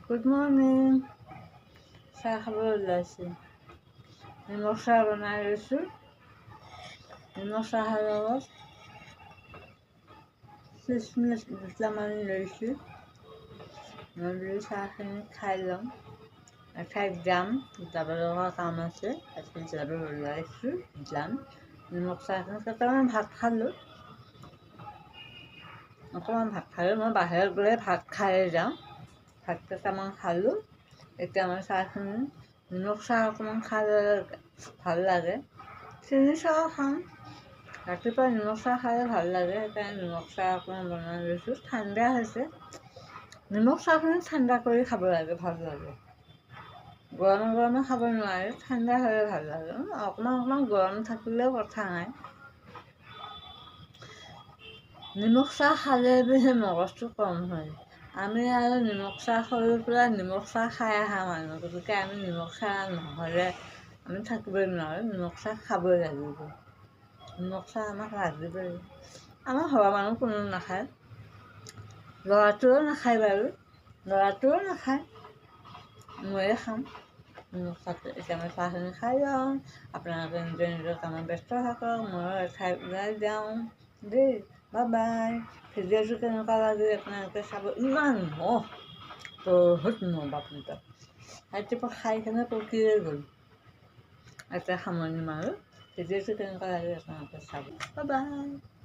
Good morning. চাহ খাবলৈ ওলাইছোঁ। নিমখ চাহ বনাই লৈছোঁ। নিমখ চাহৰ লগত খিচমিচ দুটামান লৈছোঁ। মই বোলো চাহখিনি খাই ল'ম। এঠাইত যাম, যাব লগা কাম আছে। আজি যাব ওলাইছোঁ, যাম। নিমখ চাহখিনি কেইটামান ভাত খালোঁ। অকণমান ভাত খালোঁ। মই বাহিৰত গ'লে ভাত খায়ে যাওঁ। ভাত কেইটামান খালোঁ। এতিয়া মই চাহখিনি নিমখ চাহ অকণমান খালে ভাল লাগে। চেনি চাহো খাওঁ। ৰাতিপুৱা নিমখ চাহ খালে ভাল লাগে, সেইকাৰণে নিমখ চাহ অকণমান বনাই লৈছোঁ। ঠাণ্ডা হৈছে। নিমখ চাহখিনি ঠাণ্ডা কৰি খাব লাগে, ভাল লাগে। গৰমে গৰমে খাব নোৱাৰে, ঠাণ্ডা হ'লে ভাল লাগে। অকণমান গৰম থাকিলেও কথা নাই। নিমখ চাহ খালে পিছে মগজটো কম হয়। আমি আৰু নিমখ চাহ সৰুৰ পৰা নিমখ চাহ খাই অহা মানুহ, গতিকে আমি নিমখ চাহ নহ'লে আমি থাকিবই নোৱাৰোঁ। নিমখ চাহ খাবই লাগিব। নিমখ চাহ আমাক লাগিবই। আমাৰ ঘৰৰ মানুহ কোনো নাখায়। ল'ৰাটোৱেও নাখায় বাৰু, ল'ৰাটোৱেও নাখায়। ময়ে খাওঁ নিমখ চাহটো। এতিয়া মই চাহখিনি খাই লওঁ। আপোনালোকে নিজৰ নিজৰ কামত ব্যস্ত থাকক। ময়ো এঠাইত ওলাই যাওঁ দেই। বাই। ভিডিঅ'টো কেনেকুৱা লাগিল আপোনালোকে চাব। ইমান মহ, বহুত মহ বাপৰে বাপ। ৰাতিপুৱা খাই কিনে পকিয়ে গ'ল। এতিয়া সামৰণি মাৰোঁ। ভিডিঅ'টো কেনেকুৱা লাগিল আপোনালোকে চাব। বাই।